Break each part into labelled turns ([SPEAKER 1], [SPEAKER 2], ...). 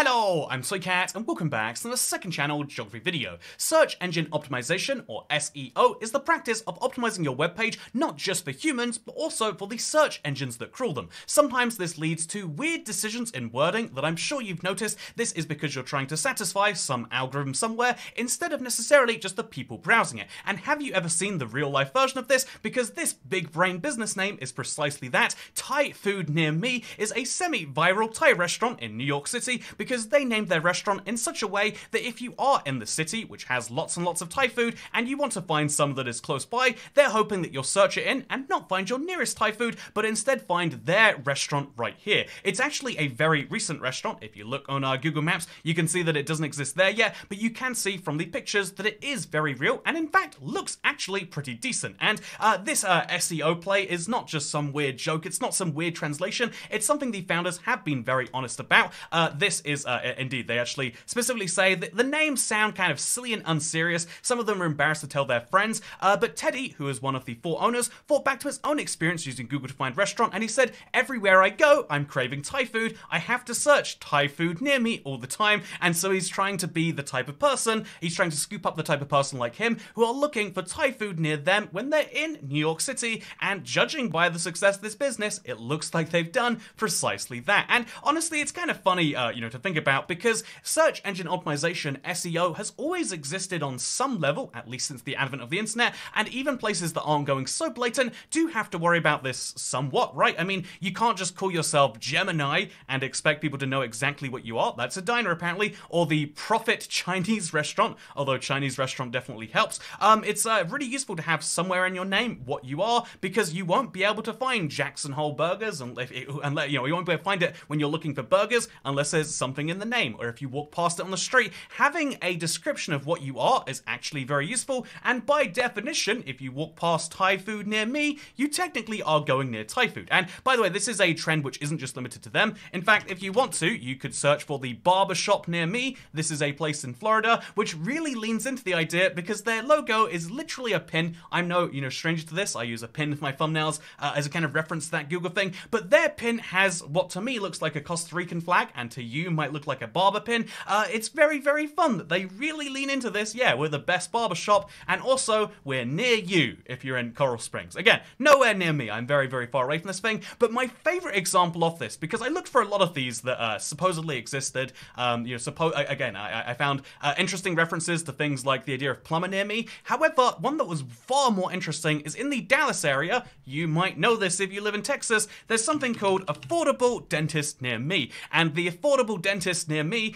[SPEAKER 1] Hello, I'm Soycat and welcome back to the second channel geography video. Search engine optimization, or SEO, is the practice of optimizing your web page not just for humans, but also for the search engines that crawl them. Sometimes this leads to weird decisions in wording that I'm sure you've noticed. This is because you're trying to satisfy some algorithm somewhere instead of necessarily just the people browsing it. And have you ever seen the real life version of this? Because this big brain business name is precisely that. Thai Food Near Me is a semi-viral Thai restaurant in New York City because they named their restaurant in such a way that if you are in the city, which has lots and lots of Thai food, and you want to find some that is close by, they're hoping that you'll search it in and not find your nearest Thai food, but instead find their restaurant right here. It's actually a very recent restaurant. If you look on our Google Maps, you can see that it doesn't exist there yet, but you can see from the pictures that it is very real, and in fact looks actually pretty decent. And this SEO play is not just some weird joke, it's not some weird translation, it's something the founders have been very honest about. This is indeed, they actually specifically say that the names sound kind of silly and unserious. Some of them are embarrassed to tell their friends, but Teddy, who is one of the four owners, thought back to his own experience using Google to find restaurant, and he said, everywhere I go, I'm craving Thai food, I have to search Thai food near me all the time, and so he's trying to be the type of person, he's trying to scoop up the type of person like him, who are looking for Thai food near them when they're in New York City, and judging by the success of this business, it looks like they've done precisely that. And honestly, it's kind of funny, to think about, because search engine optimization, SEO, has always existed on some level, at least since the advent of the internet, and even places that aren't going so blatant do have to worry about this somewhat, right? I mean, you can't just call yourself Gemini and expect people to know exactly what you are. That's a diner, apparently, or the Profit Chinese restaurant, although Chinese restaurant definitely helps. It's really useful to have somewhere in your name what you are, because you won't be able to find Jackson Hole Burgers, and you won't be able to find it when you're looking for burgers unless there's something in the name, or if you walk past it on the street. Having a description of what you are is actually very useful, and by definition, if you walk past Thai Food Near Me, you technically are going near Thai food. And by the way, this is a trend which isn't just limited to them. In fact, if you want to, you could search for the Barber Shop Near Me. This is a place in Florida which really leans into the idea because their logo is literally a pin. I'm no, stranger to this. I use a pin with my thumbnails as a kind of reference to that Google thing, but their pin has what to me looks like a Costa Rican flag, and to you might look like a barber pin. It's very, very fun that they really lean into this. Yeah, we're the best barbershop, and also we're near you if you're in Coral Springs. Again, nowhere near me. I'm very, very far away from this thing, but my favorite example of this, because I looked for a lot of these that supposedly existed, I found interesting references to things like the idea of plumber near me. However, one that was far more interesting is in the Dallas area. You might know this if you live in Texas. There's something called Affordable Dentist Near Me, and the Affordable Dentist Near Me,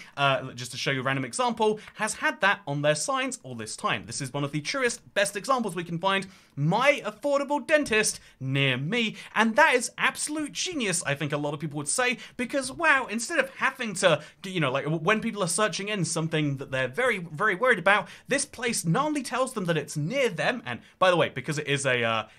[SPEAKER 1] just to show you a random example, has had that on their signs all this time. This is one of the truest, best examples we can find. My affordable dentist near me. And that is absolute genius, I think a lot of people would say, because wow, instead of having to, like when people are searching in something that they're very, very worried about, this place not only tells them that it's near them, and by the way, because it is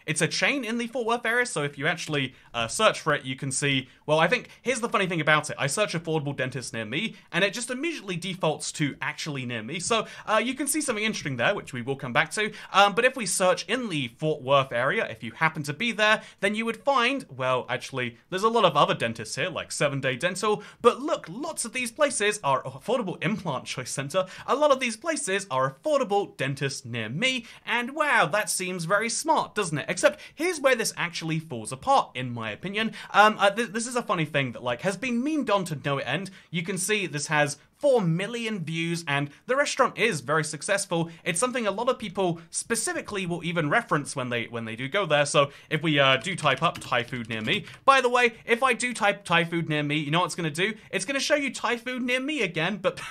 [SPEAKER 1] it's a chain in the Fort Worth area, so if you actually search for it, you can see, well, I think, here's the funny thing about it. I search affordable dentist near me, and it just immediately defaults to actually near me. So you can see something interesting there, which we will come back to. But if we search in the Fort Worth area, if you happen to be there, then you would find, well, actually, there's a lot of other dentists here, like 7 Day Dental, but look, lots of these places are Affordable Implant Choice Center. A lot of these places are affordable dentists near me, and wow, that seems very smart, doesn't it? Except, here's where this actually falls apart, in my opinion. This is a funny thing that, like, has been memed on to no end. You can see this has 4 million views, and the restaurant is very successful. It's something a lot of people specifically will even reference when they do go there. So if we do type up Thai food near me, by the way, if I do type Thai food near me, you know what it's going to do? It's going to show you Thai food near me again, but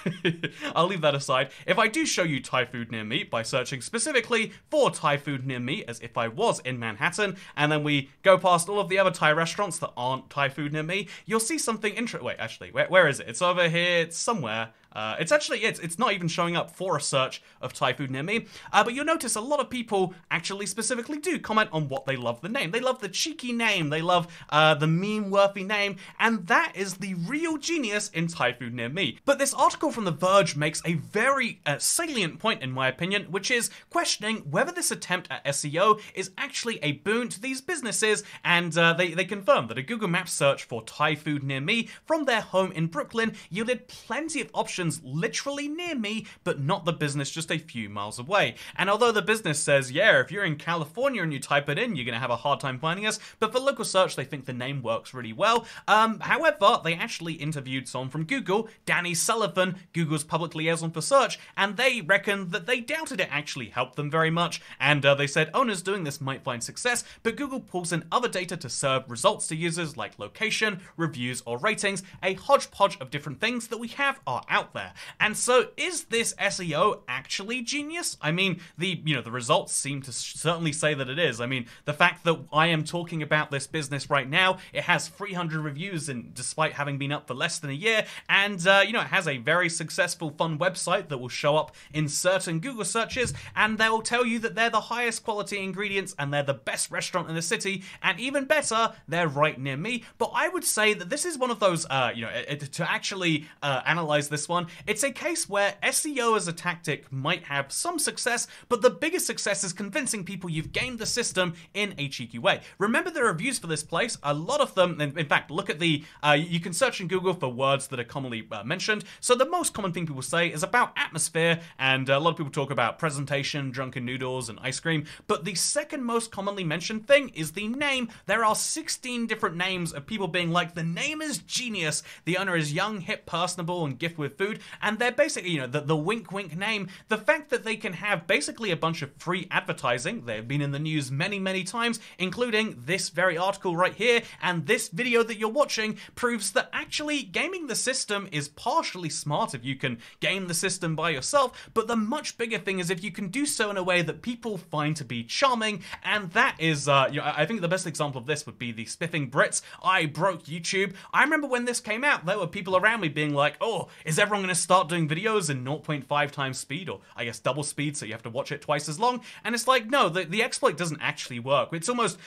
[SPEAKER 1] I'll leave that aside. If I do show you Thai food near me by searching specifically for Thai food near me, as if I was in Manhattan, and then we go past all of the other Thai restaurants that aren't Thai food near me, you'll see something interesting. Wait, actually, where is it? It's over here, it's somewhere. It's actually, it's not even showing up for a search of Thai food near me. But you'll notice a lot of people actually specifically do comment on what they love the name. They love the cheeky name. They love the meme-worthy name. And that is the real genius in Thai food near me. But this article from The Verge makes a very salient point, in my opinion, which is questioning whether this attempt at SEO is actually a boon to these businesses. And they confirm that a Google Maps search for Thai food near me from their home in Brooklyn yielded plenty of options literally near me, but not the business just a few miles away. And although the business says, yeah, if you're in California and you type it in, you're going to have a hard time finding us, but for local search, they think the name works really well. However, they actually interviewed someone from Google, Danny Sullivan, Google's public liaison for search, and they reckon that they doubted it actually helped them very much. And they said owners doing this might find success, but Google pulls in other data to serve results to users like location, reviews, or ratings. A hodgepodge of different things that we have are out there. And so is this SEO actually genius? I mean, the results seem to certainly say that it is. I mean, the fact that I am talking about this business right now, it has 300 reviews, and despite having been up for less than a year, and it has a very successful, fun website that will show up in certain Google searches, and they will tell you that they're the highest quality ingredients and they're the best restaurant in the city, and even better, they're right near me. But I would say that this is one of those, to actually analyze this one, it's a case where SEO as a tactic might have some success, but the biggest success is convincing people you've gamed the system in a cheeky way. Remember the reviews for this place? A lot of them, in fact, look at the, you can search in Google for words that are commonly mentioned. So the most common thing people say is about atmosphere, and a lot of people talk about presentation, drunken noodles, and ice cream. But the second most commonly mentioned thing is the name. There are 16 different names of people being like, the name is genius, the owner is young, hip, personable, and gifted with food, and they're basically, the wink wink name. The fact that they can have basically a bunch of free advertising, they've been in the news many, many times, including this very article right here, and this video that you're watching proves that actually gaming the system is partially smart if you can game the system by yourself, but the much bigger thing is if you can do so in a way that people find to be charming, and that is, I think the best example of this would be the Spiffing Brits, I broke YouTube. I remember when this came out, there were people around me being like, oh, is everyone going to start doing videos in 0.5 times speed, or I guess double speed, so you have to watch it twice as long? And it's like, no, the exploit doesn't actually work. It's almost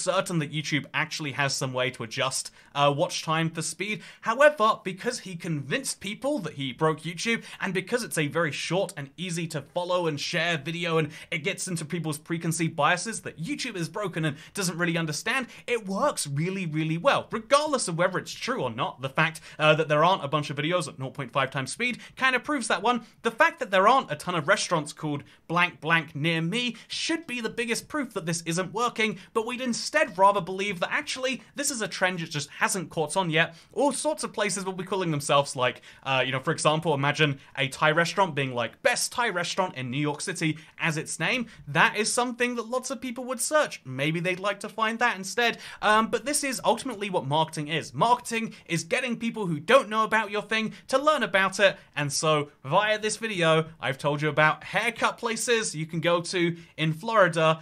[SPEAKER 1] certain that YouTube actually has some way to adjust watch time for speed. However, because he convinced people that he broke YouTube, and because it's a very short and easy to follow and share video, and it gets into people's preconceived biases that YouTube is broken and doesn't really understand, it works really, really well. Regardless of whether it's true or not, the fact that there aren't a bunch of videos at 0.5 times speed kind of proves that one. The fact that there aren't a ton of restaurants called blank blank near me should be the biggest proof that this isn't working, but we'd instead rather believe that actually this is a trend that just hasn't caught on yet. All sorts of places will be calling themselves like, for example, imagine a Thai restaurant being like best Thai restaurant in New York City as its name. That is something that lots of people would search. Maybe they'd like to find that instead. But this is ultimately what marketing is. Marketing is getting people who don't know about your thing to learn about it. And so via this video, I've told you about haircut places you can go to in Florida,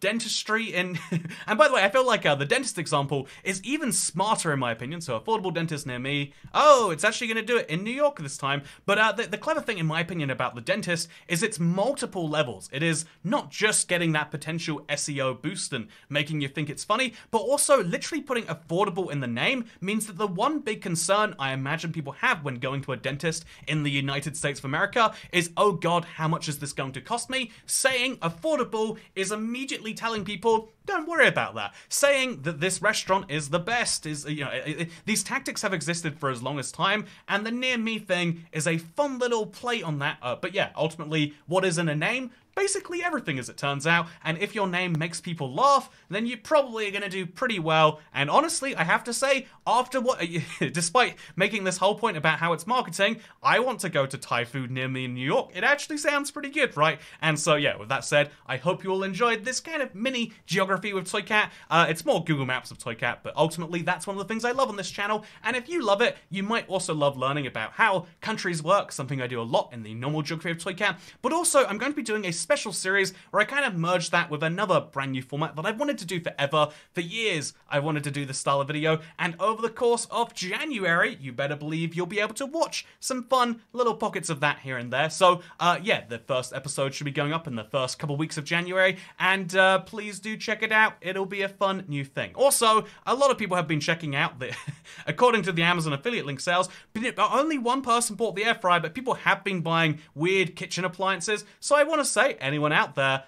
[SPEAKER 1] dentistry in, and by the way, I feel like the dentist example is even smarter in my opinion. So affordable dentist near me. Oh, it's actually going to do it in New York this time. But the clever thing in my opinion about the dentist is it's multiple levels. It is not just getting that potential SEO boost and making you think it's funny, but also literally putting affordable in the name means that the one big concern I imagine people have when going to a dentist in the United States of America is, oh God, how much is this going to cost me? Saying affordable is immediately telling people, don't worry about that. Saying that this restaurant is the best is, these tactics have existed for as long as time, and the near me thing is a fun little play on that. But yeah, ultimately, what is in a name? Basically everything, as it turns out, and if your name makes people laugh, then you probably are going to do pretty well. And honestly, I have to say, after what, despite making this whole point about how it's marketing, I want to go to Thai food near me in New York. It actually sounds pretty good, right? And so yeah, with that said, I hope you all enjoyed this kind of mini geography geography with Toycat. It's more Google Maps of Toycat, but ultimately that's one of the things I love on this channel. And if you love it, you might also love learning about how countries work, something I do a lot in the normal geography of Toycat. But also, I'm going to be doing a special series where I kind of merge that with another brand new format that I've wanted to do forever. For years, I wanted to do this style of video, and over the course of January, you better believe you'll be able to watch some fun little pockets of that here and there. So, yeah, the first episode should be going up in the first couple weeks of January, and please do check it out. It'll be a fun new thing. Also, a lot of people have been checking out the, according to the Amazon affiliate link sales, only one person bought the air fryer, but people have been buying weird kitchen appliances. So I want to say, anyone out there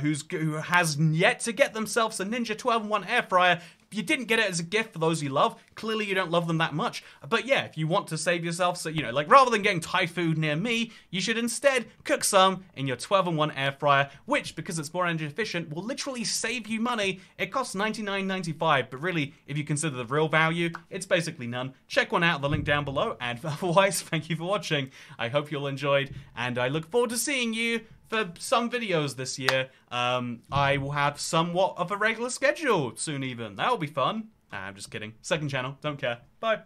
[SPEAKER 1] who has yet to get themselves a Ninja 12-in-1 air fryer, you didn't get it as a gift for those you love. Clearly you don't love them that much. But yeah, if you want to save yourself, so, you know, like rather than getting Thai food near me, you should instead cook some in your 12-in-1 air fryer, which, because it's more energy efficient, will literally save you money. It costs $99.95, but really, if you consider the real value, it's basically none. Check one out, the link down below, and otherwise, thank you for watching. I hope you all enjoyed, and I look forward to seeing you for some videos this year. I will have somewhat of a regular schedule soon even. That'll be fun. Nah, I'm just kidding. Second channel, don't care. Bye.